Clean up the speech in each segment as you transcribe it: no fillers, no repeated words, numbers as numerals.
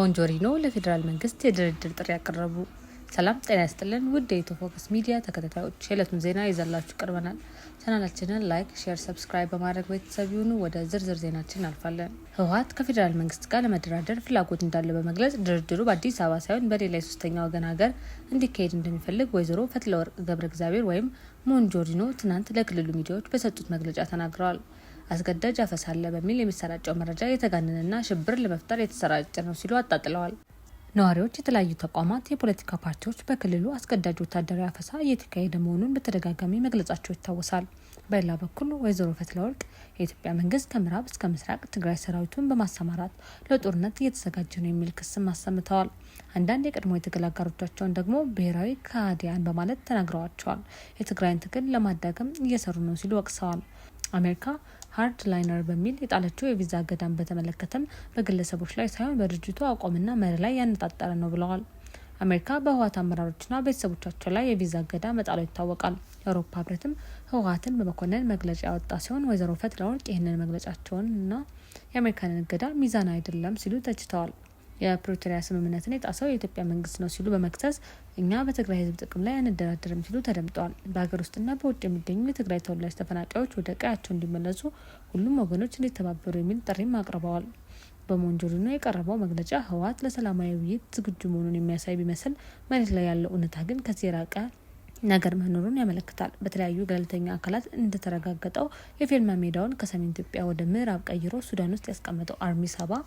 ሞንጆሪኖ ለፌዴራል መንግስት የድርድር ጥሪ ያቀረቡ። ሰላም ጤና ይስጥልን ውድ የኢትዮ ፎከስ ሚዲያ ተከታታዮች የዕለቱን ዜና ይዘላችሁ ቀርበናል። ቻናላችንን ላይክ፣ ሼር፣ ሰብስክራይብ በማድረግ ቤተሰብ ይሁኑ። ወደ ዝርዝር ዜናችን እናልፋለን። ህወሓት ከፌዴራል መንግስት ጋር ለመደራደር ፍላጎት እንዳለው በመግለጽ ድርድሩ በአዲስ አበባ ሳይሆን በሌላ የሶስተኛ ወገን ሀገር እንዲካሄድ እንደሚፈልግ ወይዘሮ ፈትለወርቅ ገብረ እግዚአብሔር ወይም ሞንጆሪኖ ትናንት ለክልሉ ሚዲያዎች በሰጡት መግለጫ ተናግረዋል። አስገዳጅ አፈሳ አለ በሚል የሚሰራጨው መረጃ የተጋነነና ሽብር ለመፍጠር የተሰራጨ ነው ሲሉ አጣጥለዋል። ነዋሪዎች፣ የተለያዩ ተቋማት፣ የፖለቲካ ፓርቲዎች በክልሉ አስገዳጅ ወታደራዊ አፈሳ እየተካሄደ መሆኑን በተደጋጋሚ መግለጻቸው ይታወሳል። በሌላ በኩል ወይዘሮ ፈትለወርቅ የኢትዮጵያ መንግስት ከምዕራብ እስከ ምስራቅ ትግራይ ሰራዊቱን በማሰማራት ለጦርነት እየተዘጋጀ ነው የሚል ክስም አሰምተዋል። አንዳንድ የቀድሞ የትግል አጋሮቻቸውን ደግሞ ብሔራዊ ከሃዲያን በማለት ተናግረዋቸዋል። የትግራይን ትግል ለማዳገም እየሰሩ ነው ሲሉ ወቅሰዋል። አሜሪካ ሃርድ ላይነር በሚል የጣለችው የቪዛ እገዳን በተመለከተም በግለሰቦች ላይ ሳይሆን በድርጅቱ አቋምና መሪ ላይ ያነጣጠረ ነው ብለዋል። አሜሪካ በህወሓት አመራሮችና ቤተሰቦቻቸው ላይ የቪዛ እገዳ መጣሉ ይታወቃል። የአውሮፓ ህብረትም ህወሓትን በመኮነን መግለጫ ያወጣ ሲሆን ወይዘሮ ፈትለወርቅ ይህንን መግለጫቸውንና የአሜሪካንን እገዳ ሚዛን አይደለም ሲሉ ተችተዋል። የፕሪቶሪያ ስምምነትን የጣሰው የኢትዮጵያ መንግስት ነው ሲሉ በመክሰስ እኛ በትግራይ ህዝብ ጥቅም ላይ አንደራደርም ሲሉ ተደምጠዋል። በሀገር ውስጥና በውጭ የሚገኙ የትግራይ ተወላጅ ተፈናቃዮች ወደ ቀያቸው እንዲመለሱ ሁሉም ወገኖች እንዲተባበሩ የሚል ጥሪም አቅርበዋል። በሞንጆሪኖ የቀረበው መግለጫ ህወሓት ለሰላማዊ ውይይት ዝግጁ መሆኑን የሚያሳይ ቢመስል መሬት ላይ ያለው እውነታ ግን ከዚህ የራቀ ነገር መኖሩን ያመለክታል። በተለያዩ ገለልተኛ አካላት እንደተረጋገጠው የፊልማ ሜዳውን ከሰሜን ኢትዮጵያ ወደ ምዕራብ ቀይሮ ሱዳን ውስጥ ያስቀመጠው አርሚ 70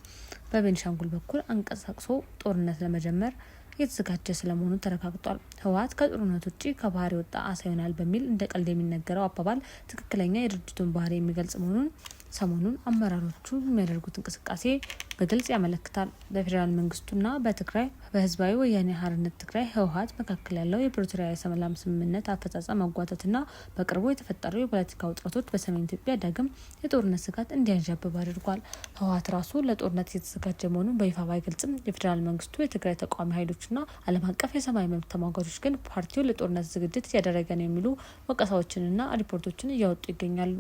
በቤኒሻንጉል በኩል አንቀሳቅሶ ጦርነት ለመጀመር እየተዘጋጀ ስለመሆኑ ተረጋግጧል። ህወሓት ከጦርነት ውጭ ከባህር የወጣ አሳ ይሆናል በሚል እንደ ቀልድ የሚነገረው አባባል ትክክለኛ የድርጅቱን ባህሪ የሚገልጽ መሆኑን ሰሞኑን አመራሮቹ የሚያደርጉት እንቅስቃሴ በግልጽ ያመለክታል። በፌዴራል መንግስቱና በትግራይ በህዝባዊ ወያኔ ሓርነት ትግራይ ህወሓት መካከል ያለው የፕሪቶሪያ የሰላም ስምምነት አፈጻጸም መጓተትና በቅርቡ የተፈጠሩ የፖለቲካ ውጥረቶች በሰሜን ኢትዮጵያ ዳግም የጦርነት ስጋት እንዲያንዣብብ አድርጓል። ህወሓት ራሱ ለጦርነት እየተዘጋጀ መሆኑን በይፋ ባይገልጽም የፌዴራል መንግስቱ፣ የትግራይ ተቃዋሚ ኃይሎችና ዓለም አቀፍ የሰብአዊ መብት ተሟጋቾች ግን ፓርቲው ለጦርነት ዝግጅት እያደረገ ነው የሚሉ ወቀሳዎችንና ሪፖርቶችን እያወጡ ይገኛሉ።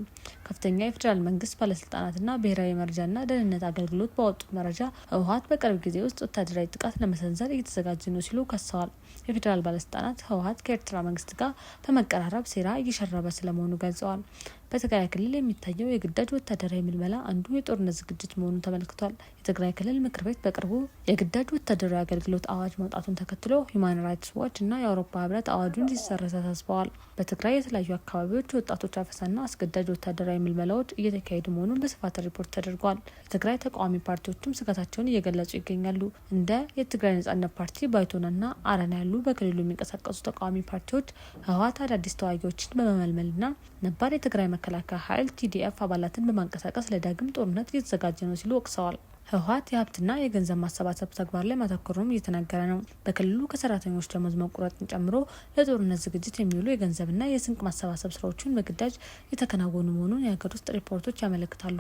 ከፍተኛ የፌዴራል መንግስት ባለስልጣናትና ብሔራዊ መረጃና ደህንነት አገልግሎት ባወጡት መረጃ ህወሓት በቅርብ ጊዜ ውስጥ ወታደራዊ ጥቃት ለመሰንዘር እየተዘጋጀ ነው ሲሉ ከሰዋል። የፌዴራል ባለስልጣናት ህወሓት ከኤርትራ መንግስት ጋር በመቀራረብ ሴራ እየሸረበ ስለመሆኑ ገልጸዋል። በትግራይ ክልል የሚታየው የግዳጅ ወታደራዊ ምልመላ አንዱ የጦርነት ዝግጅት መሆኑን ተመልክቷል። የትግራይ ክልል ምክር ቤት በቅርቡ የግዳጅ ወታደራዊ አገልግሎት አዋጅ መውጣቱን ተከትሎ ሂውማን ራይትስ ዋች እና የአውሮፓ ህብረት አዋጁን እንዲሰረዝ አሳስበዋል። በትግራይ የተለያዩ አካባቢዎች የወጣቶች አፈሳና አስገዳጅ ወታደራዊ ምልመላዎች እየተካሄዱ መሆኑን በስፋት ሪፖርት ተደርጓል። የትግራይ ተቃዋሚ ፓርቲዎችም ስጋታቸውን እየገለጹ ይገኛሉ። እንደ የትግራይ ነጻነት ፓርቲ፣ ባይቶናና አረና ያሉ በክልሉ የሚንቀሳቀሱ ተቃዋሚ ፓርቲዎች ህወሓት አዳዲስ ተዋጊዎችን በመመልመልና ነባር የትግራይ መከላከያ ኃይል TDF አባላትን በማንቀሳቀስ ለዳግም ጦርነት እየተዘጋጀ ነው ሲሉ ወቅሰዋል። ህወሓት የሀብትና የገንዘብ ማሰባሰብ ተግባር ላይ ማተኮሩም እየተነገረ ነው። በክልሉ ከሰራተኞች ደሞዝ መቁረጥን ጨምሮ ለጦርነት ዝግጅት የሚውሉ የገንዘብና የስንቅ ማሰባሰብ ስራዎችን በግዳጅ የተከናወኑ መሆኑን የሀገር ውስጥ ሪፖርቶች ያመለክታሉ።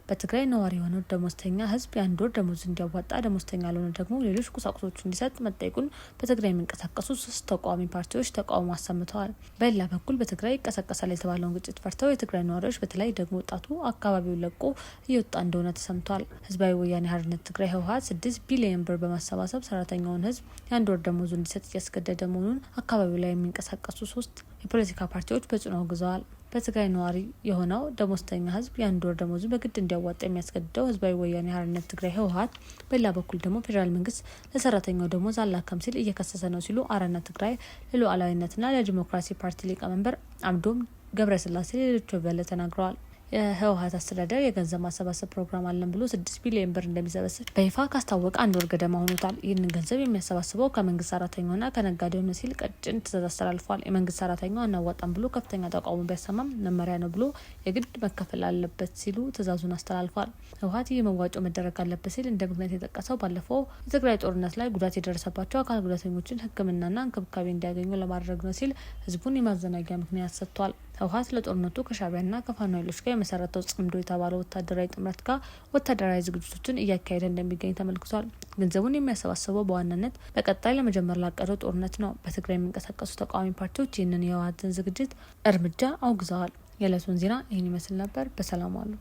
በትግራይ ነዋሪ የሆነው ደሞዝተኛ ህዝብ የአንድ ወር ደሞዝ እንዲያዋጣ፣ ደሞዝተኛ ያልሆነ ደግሞ ሌሎች ቁሳቁሶች እንዲሰጥ መጠየቁን በትግራይ የሚንቀሳቀሱ 3 ተቃዋሚ ፓርቲዎች ተቃውሞ አሰምተዋል። በሌላ በኩል በትግራይ ይቀሰቀሳል የተባለውን ግጭት ፈርተው የትግራይ ነዋሪዎች በተለይ ደግሞ ወጣቱ አካባቢውን ለቆ እየወጣ እንደሆነ ተሰምቷል። ህዝባዊ ወያኔ ሓርነት ትግራይ ህወሓት 6 ቢሊዮን ብር በማሰባሰብ ሰራተኛውን ህዝብ የአንድ ወር ደሞዙ እንዲሰጥ እያስገደደ መሆኑን አካባቢው ላይ የሚንቀሳቀሱ 3 የፖለቲካ ፓርቲዎች በጽኑ አውግዘዋል። በትግራይ ነዋሪ የሆነው ደሞዝተኛ ህዝብ የአንድ ወር ደሞዙ በግድ እንዲያዋጣ የሚያስገድደው ህዝባዊ ወያኔ ሓርነት ትግራይ ህወሓት፣ በሌላ በኩል ደግሞ ፌዴራል መንግስት ለሰራተኛው ደሞዝ አላከም ሲል እየከሰሰ ነው ሲሉ አረና ትግራይ ለሉዓላዊነትና ለዲሞክራሲ ፓርቲ ሊቀመንበር አምዶም ገብረስላሴ ሌሎች በለ ተናግረዋል። የህወሓት አስተዳደር የገንዘብ ማሰባሰብ ፕሮግራም አለን ብሎ 6 ቢሊዮን ብር እንደሚሰበስብ በይፋ ካስታወቀ 1 ወር ገደማ ሆኖታል። ይህንን ገንዘብ የሚያሰባስበው ከመንግስት ሰራተኛውና ከነጋዴው ነው ሲል ቀጭን ትዕዛዝ አስተላልፏል። የመንግስት ሰራተኛው አናዋጣም ብሎ ከፍተኛ ተቃውሞ ቢያሰማም መመሪያ ነው ብሎ የግድ መከፈል አለበት ሲሉ ትዕዛዙን አስተላልፏል። ህወሓት ይህ መዋጮ መደረግ አለበት ሲል እንደ ምክንያት የጠቀሰው ባለፈው የትግራይ ጦርነት ላይ ጉዳት የደረሰባቸው አካል ጉዳተኞችን ሕክምናና እንክብካቤ እንዲያገኙ ለማድረግ ነው ሲል ህዝቡን የማዘናጊያ ምክንያት ሰጥቷል። ህወሓት ለጦርነቱ ከሻዕቢያና ከፋኖ ኃይሎች ጋር የመሰረተው ጽምዶ የተባለው ወታደራዊ ጥምረት ጋር ወታደራዊ ዝግጅቶችን እያካሄደ እንደሚገኝ ተመልክቷል። ገንዘቡን የሚያሰባስበው በዋናነት በቀጣይ ለመጀመር ላቀደው ጦርነት ነው። በትግራይ የሚንቀሳቀሱ ተቃዋሚ ፓርቲዎች ይህንን የህወሓትን ዝግጅት እርምጃ አውግዘዋል። የዕለቱን ዜና ይህን ይመስል ነበር። በሰላም ዋሉ።